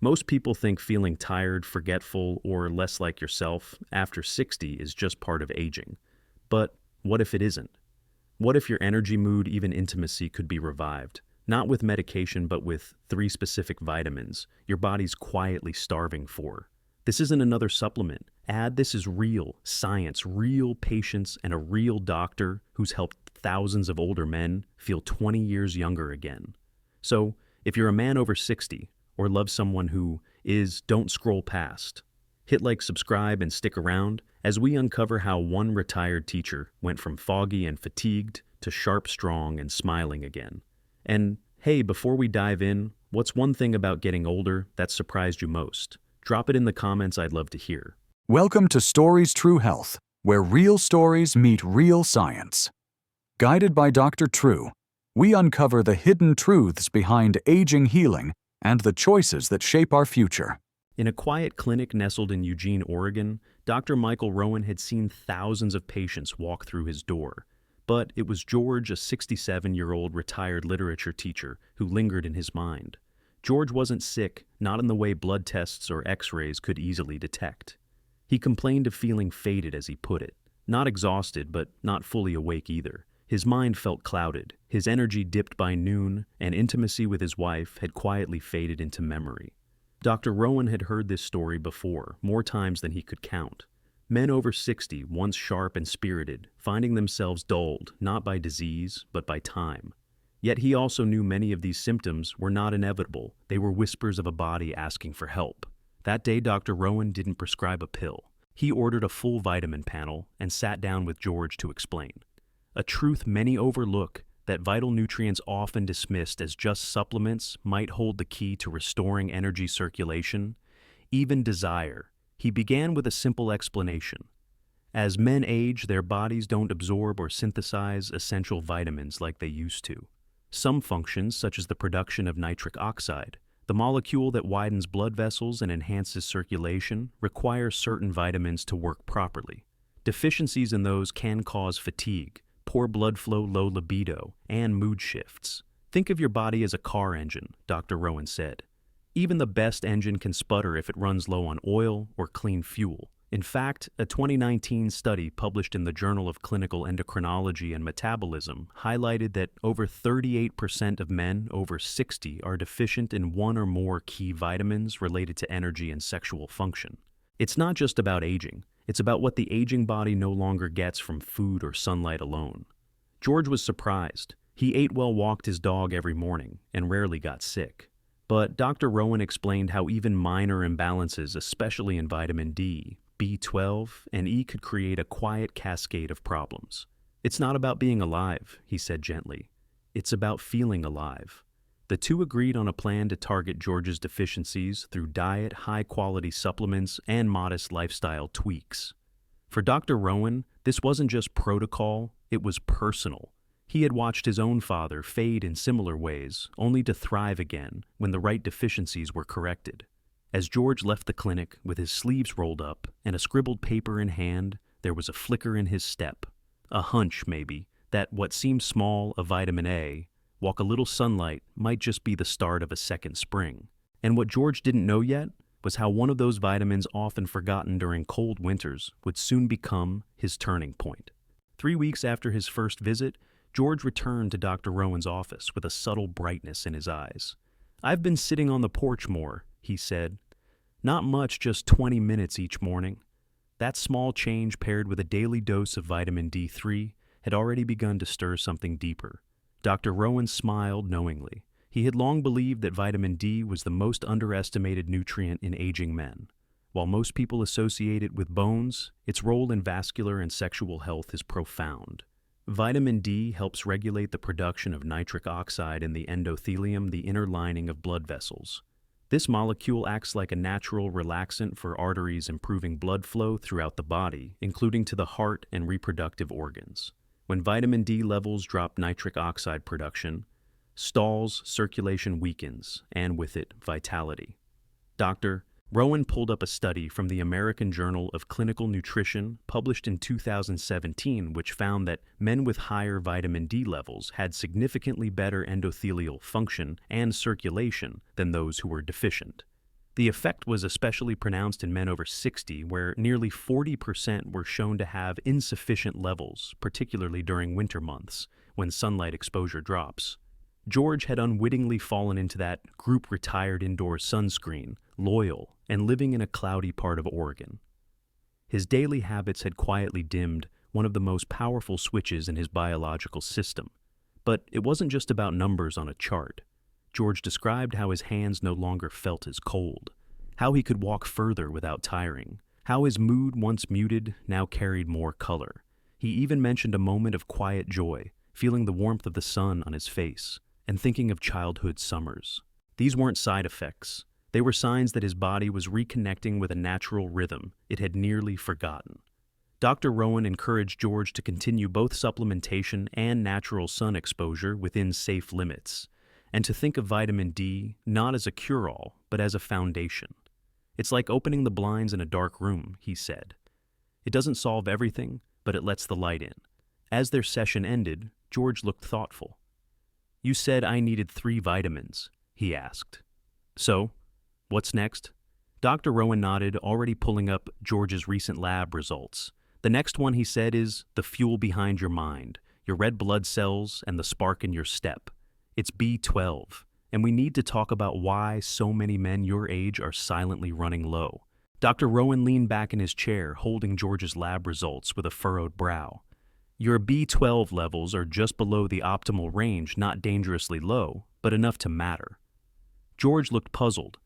Most people think feeling tired, forgetful, or less like yourself after 60 is just part of aging. But what if it isn't? What if your energy, mood, even intimacy could be revived? Not with medication, but with three specific vitamins your body's quietly starving for. This isn't another supplement. This is real science, real patience, and a real doctor who's helped thousands of older men feel 20 years younger again. So, if you're a man over 60 or love someone who is, don't scroll past. Hit like, subscribe, and stick around as we uncover how one retired teacher went from foggy and fatigued to sharp, strong, and smiling again. And hey, before we dive in, what's one thing about getting older that surprised you most? Drop it in the comments, I'd love to hear. Welcome to Stories True Health, where real stories meet real science. Guided by Dr. True, we uncover the hidden truths behind aging, healing, and the choices that shape our future. In a quiet clinic nestled in Eugene, Oregon, Dr. Michael Rowan had seen thousands of patients walk through his door. But it was George, a 67-year-old retired literature teacher, who lingered in his mind. George wasn't sick, not in the way blood tests or x-rays could easily detect. He complained of feeling faded, as he put it. Not exhausted, but not fully awake either. His mind felt clouded, his energy dipped by noon, and intimacy with his wife had quietly faded into memory. Dr. Rowan had heard this story before, more times than he could count. Men over 60, once sharp and spirited, finding themselves dulled, not by disease, but by time. Yet he also knew many of these symptoms were not inevitable. They were whispers of a body asking for help. That day, Dr. Rowan didn't prescribe a pill. He ordered a full vitamin panel and sat down with George to explain. A truth many overlook, that vital nutrients often dismissed as just supplements might hold the key to restoring energy circulation, even desire. He began with a simple explanation. As men age, their bodies don't absorb or synthesize essential vitamins like they used to. Some functions, such as the production of nitric oxide, the molecule that widens blood vessels and enhances circulation, require certain vitamins to work properly. Deficiencies in those can cause fatigue, poor blood flow, low libido, and mood shifts. Think of your body as a car engine, Dr. Rowan said. Even the best engine can sputter if it runs low on oil or clean fuel. In fact, a 2019 study published in the Journal of Clinical Endocrinology and Metabolism highlighted that over 38% of men over 60 are deficient in one or more key vitamins related to energy and sexual function. It's not just about aging. It's about what the aging body no longer gets from food or sunlight alone. George was surprised. He ate well, walked his dog every morning, and rarely got sick. But Dr. Rowan explained how even minor imbalances, especially in vitamin D, B12, and E, could create a quiet cascade of problems. It's not about being alive, he said gently. It's about feeling alive. The two agreed on a plan to target George's deficiencies through diet, high-quality supplements, and modest lifestyle tweaks. For Dr. Rowan, this wasn't just protocol, it was personal. He had watched his own father fade in similar ways, only to thrive again when the right deficiencies were corrected. As George left the clinic with his sleeves rolled up and a scribbled paper in hand, there was a flicker in his step. A hunch, maybe, that what seemed small, a vitamin A, walk a little sunlight, might just be the start of a second spring. And what George didn't know yet was how one of those vitamins often forgotten during cold winters would soon become his turning point. 3 weeks after his first visit, George returned to Dr. Rowan's office with a subtle brightness in his eyes. "I've been sitting on the porch more," he said. "Not much, just 20 minutes each morning." That small change, paired with a daily dose of vitamin D3, had already begun to stir something deeper. Dr. Rowan smiled knowingly. He had long believed that vitamin D was the most underestimated nutrient in aging men. While most people associate it with bones, its role in vascular and sexual health is profound. Vitamin D helps regulate the production of nitric oxide in the endothelium, the inner lining of blood vessels. This molecule acts like a natural relaxant for arteries, improving blood flow throughout the body, including to the heart and reproductive organs. When vitamin D levels drop, nitric oxide production stalls, circulation weakens, and with it, vitality. Dr. Rowan pulled up a study from the American Journal of Clinical Nutrition published in 2017, which found that men with higher vitamin D levels had significantly better endothelial function and circulation than those who were deficient. The effect was especially pronounced in men over 60, where nearly 40% were shown to have insufficient levels, particularly during winter months, when sunlight exposure drops. George had unwittingly fallen into that group retired indoor sunscreen, loyal, and living in a cloudy part of Oregon. His daily habits had quietly dimmed one of the most powerful switches in his biological system. But it wasn't just about numbers on a chart. George described how his hands no longer felt as cold, how he could walk further without tiring, how his mood, once muted, now carried more color. He even mentioned a moment of quiet joy, feeling the warmth of the sun on his face, and thinking of childhood summers. These weren't side effects. They were signs that his body was reconnecting with a natural rhythm it had nearly forgotten. Dr. Rowan encouraged George to continue both supplementation and natural sun exposure within safe limits, and to think of vitamin D not as a cure-all, but as a foundation. It's like opening the blinds in a dark room, he said. It doesn't solve everything, but it lets the light in. As their session ended, George looked thoughtful. "You said I needed 3 vitamins," he asked. "So, what's next?" Dr. Rowan nodded, already pulling up George's recent lab results. "The next one," he said, "is the fuel behind your mind, your red blood cells, and the spark in your step. It's B12, and we need to talk about why so many men your age are silently running low." Dr. Rowan leaned back in his chair, holding George's lab results with a furrowed brow. "Your B12 levels are just below the optimal range, not dangerously low, but enough to matter." George looked puzzled.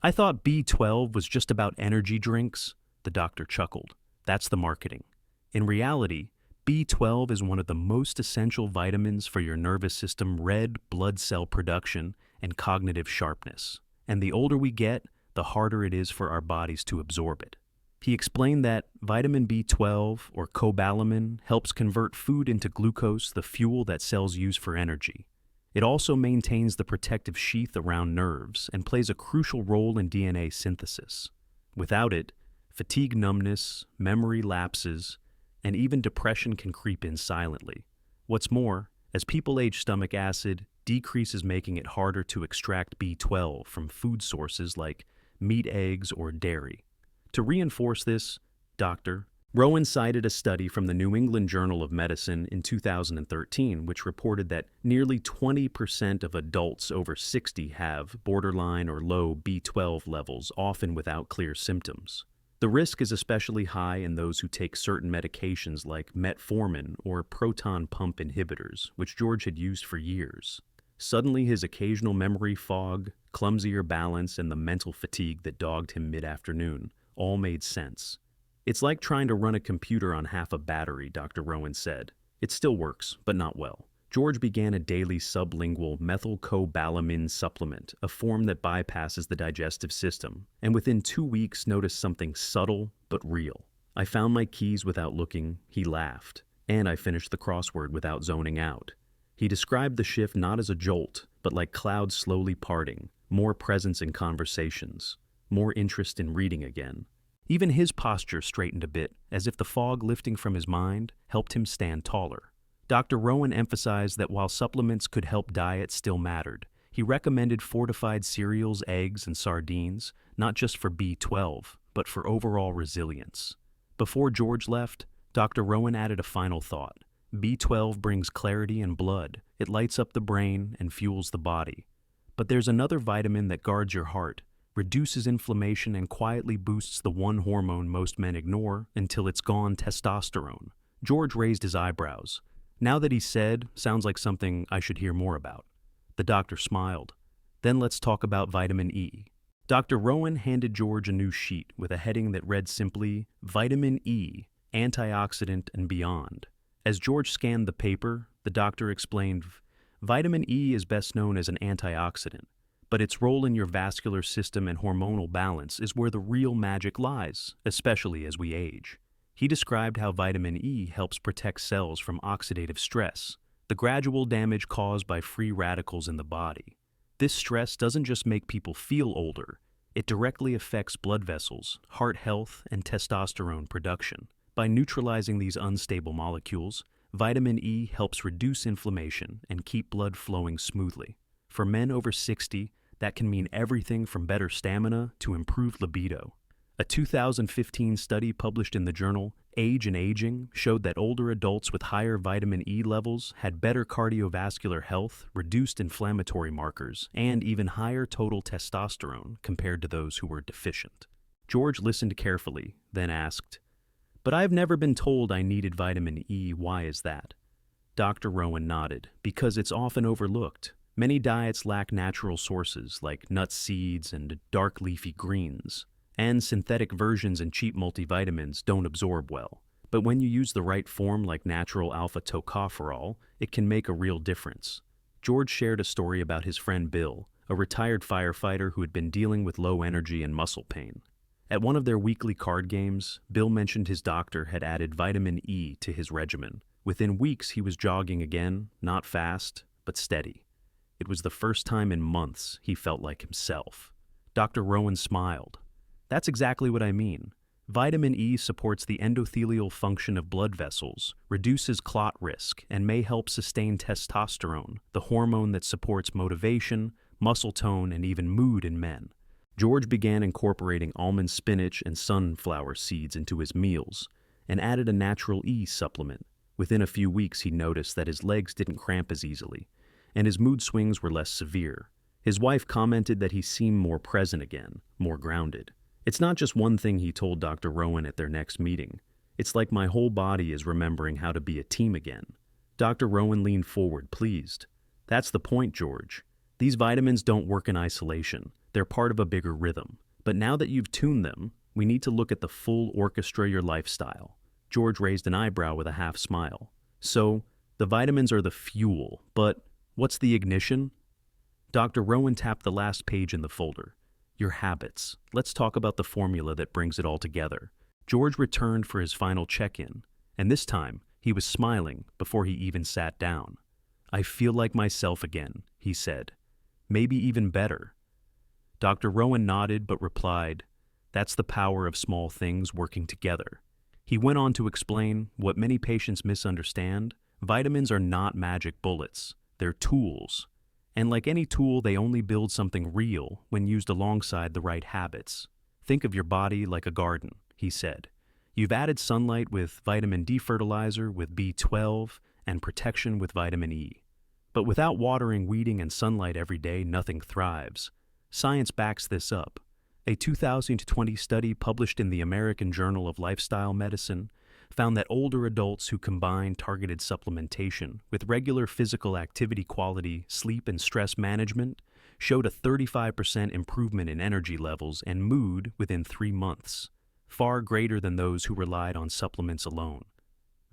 "I thought B12 was just about energy drinks," the doctor chuckled. "That's the marketing. In reality, B12 is one of the most essential vitamins for your nervous system red blood cell production and cognitive sharpness. And the older we get, the harder it is for our bodies to absorb it." He explained that vitamin B12, or cobalamin, helps convert food into glucose, the fuel that cells use for energy. It also maintains the protective sheath around nerves and plays a crucial role in DNA synthesis. Without it, fatigue, numbness, memory lapses, and even depression can creep in silently. What's more, as people age, stomach acid decreases, making it harder to extract B12 from food sources like meat, eggs, or dairy. To reinforce this, Dr. Rowan cited a study from the New England Journal of Medicine in 2013, which reported that nearly 20% of adults over 60 have borderline or low B12 levels, often without clear symptoms. The risk is especially high in those who take certain medications like metformin or proton pump inhibitors, which George had used for years. Suddenly, his occasional memory fog, clumsier balance, and the mental fatigue that dogged him mid-afternoon all made sense. "It's like trying to run a computer on half a battery," Dr. Rowan said. "It still works, but not well." George began a daily sublingual methylcobalamin supplement, a form that bypasses the digestive system, and within 2 weeks noticed something subtle but real. "I found my keys without looking," he laughed, "and I finished the crossword without zoning out." He described the shift not as a jolt, but like clouds slowly parting, more presence in conversations, more interest in reading again. Even his posture straightened a bit, as if the fog lifting from his mind helped him stand taller. Dr. Rowan emphasized that while supplements could help, diet still mattered. He recommended fortified cereals, eggs, and sardines, not just for B12, but for overall resilience. Before George left, Dr. Rowan added a final thought. B12 brings clarity and blood. It lights up the brain and fuels the body. But there's another vitamin that guards your heart, reduces inflammation, and quietly boosts the one hormone most men ignore until it's gone: testosterone. George raised his eyebrows. "Now that he's said, sounds like something I should hear more about." The doctor smiled. "Then let's talk about vitamin E." Dr. Rowan handed George a new sheet with a heading that read simply, "Vitamin E, Antioxidant and Beyond." As George scanned the paper, the doctor explained, "Vitamin E is best known as an antioxidant, but its role in your vascular system and hormonal balance is where the real magic lies, especially as we age." He described how vitamin E helps protect cells from oxidative stress, the gradual damage caused by free radicals in the body. This stress doesn't just make people feel older, it directly affects blood vessels, heart health, and testosterone production. By neutralizing these unstable molecules, vitamin E helps reduce inflammation and keep blood flowing smoothly. For men over 60, That can mean everything from better stamina to improved libido. A 2015 study published in the journal Age and Aging showed that older adults with higher vitamin E levels had better cardiovascular health, reduced inflammatory markers, and even higher total testosterone compared to those who were deficient. George listened carefully, then asked, "But I've never been told I needed vitamin E. Why is that?" Dr. Rowan nodded. "Because it's often overlooked. Many diets lack natural sources like nuts, seeds, and dark leafy greens. And synthetic versions and cheap multivitamins don't absorb well. But when you use the right form like natural alpha-tocopherol, it can make a real difference." George shared a story about his friend Bill, a retired firefighter who had been dealing with low energy and muscle pain. At one of their weekly card games, Bill mentioned his doctor had added vitamin E to his regimen. Within weeks, he was jogging again, not fast, but steady. It was the first time in months he felt like himself. Dr. Rowan smiled. "That's exactly what I mean. Vitamin E supports the endothelial function of blood vessels, reduces clot risk, and may help sustain testosterone, the hormone that supports motivation, muscle tone, and even mood in men." George began incorporating almond spinach and sunflower seeds into his meals and added a natural E supplement. Within a few weeks, he noticed that his legs didn't cramp as easily, and his mood swings were less severe. His wife commented that he seemed more present again, more grounded. "It's not just one thing," he told Dr. Rowan at their next meeting. "It's like my whole body is remembering how to be a team again." Dr. Rowan leaned forward, pleased. "That's the point, George. These vitamins don't work in isolation. They're part of a bigger rhythm. But now that you've tuned them, we need to look at the full orchestra of your lifestyle." George raised an eyebrow with a half smile. "So, the vitamins are the fuel, but what's the ignition?" Dr. Rowan tapped the last page in the folder. "Your habits. Let's talk about the formula that brings it all together." George returned for his final check-in, and this time he was smiling before he even sat down. "I feel like myself again," he said. "Maybe even better." Dr. Rowan nodded but replied, "That's the power of small things working together." He went on to explain what many patients misunderstand. Vitamins are not magic bullets. They're tools. And like any tool, they only build something real when used alongside the right habits. "Think of your body like a garden," he said. "You've added sunlight with vitamin D fertilizer with B12 and protection with vitamin E. But without watering, weeding, and sunlight every day, nothing thrives. Science backs this up. A 2020 study published in the American Journal of Lifestyle Medicine found that older adults who combine targeted supplementation with regular physical activity quality, sleep, and stress management showed a 35% improvement in energy levels and mood within 3 months, far greater than those who relied on supplements alone.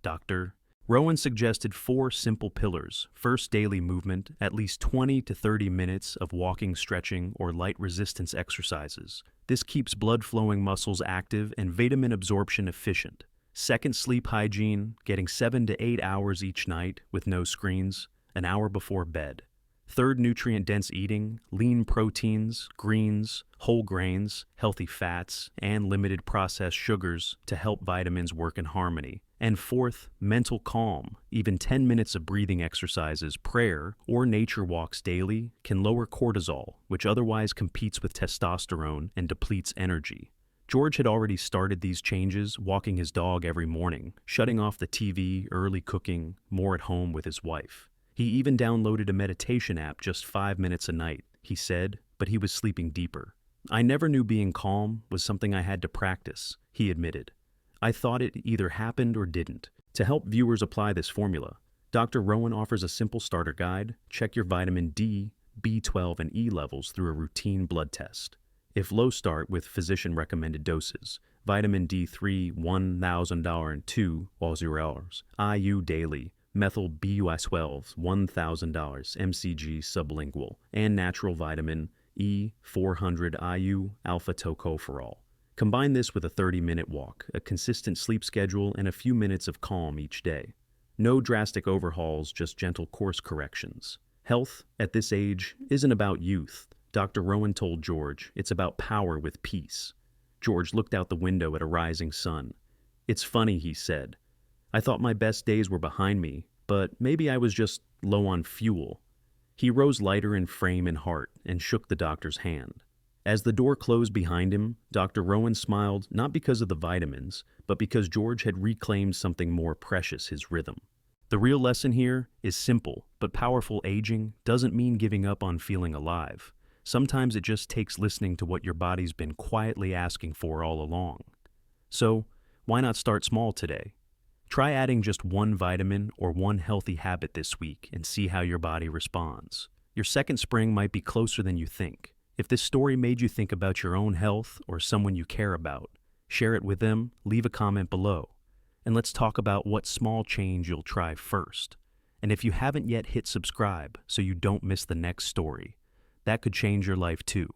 Dr. Rowan suggested 4 simple pillars. First, daily movement, at least 20 to 30 minutes of walking, stretching, or light resistance exercises. This keeps blood-flowing muscles active and vitamin absorption efficient. Second, sleep hygiene, getting 7 to 8 hours each night with no screens, an hour before bed. Third, nutrient-dense eating, lean proteins, greens, whole grains, healthy fats, and limited processed sugars to help vitamins work in harmony. And fourth, mental calm. Even 10 minutes of breathing exercises, prayer, or nature walks daily can lower cortisol, which otherwise competes with testosterone and depletes energy. George had already started these changes, walking his dog every morning, shutting off the TV, early cooking, more at home with his wife. He even downloaded a meditation app just 5 minutes a night, he said, but he was sleeping deeper. "I never knew being calm was something I had to practice," he admitted. "I thought it either happened or didn't." To help viewers apply this formula, Dr. Rowan offers a simple starter guide. Check your vitamin D, B12, and E levels through a routine blood test. If low, start with physician-recommended doses. Vitamin D3, $1,000 and 2 while 0 hours. IU daily. Methyl BUS12, $1,000 mcg sublingual. And natural vitamin E, 400 IU alpha-tocopherol. Combine this with a 30-minute walk, a consistent sleep schedule, and a few minutes of calm each day. No drastic overhauls, just gentle course corrections. Health, at this age, isn't about youth. Dr. Rowan told George, it's about power with peace. George looked out the window at a rising sun. "It's funny," he said. "I thought my best days were behind me, but maybe I was just low on fuel." He rose lighter in frame and heart and shook the doctor's hand. As the door closed behind him, Dr. Rowan smiled not because of the vitamins, but because George had reclaimed something more precious, his rhythm. The real lesson here is simple but powerful. Aging doesn't mean giving up on feeling alive. Sometimes it just takes listening to what your body's been quietly asking for all along. So, why not start small today? Try adding just one vitamin or one healthy habit this week and see how your body responds. Your second spring might be closer than you think. If this story made you think about your own health or someone you care about, share it with them, leave a comment below. And let's talk about what small change you'll try first. And if you haven't yet hit subscribe so you don't miss the next story, that could change your life too.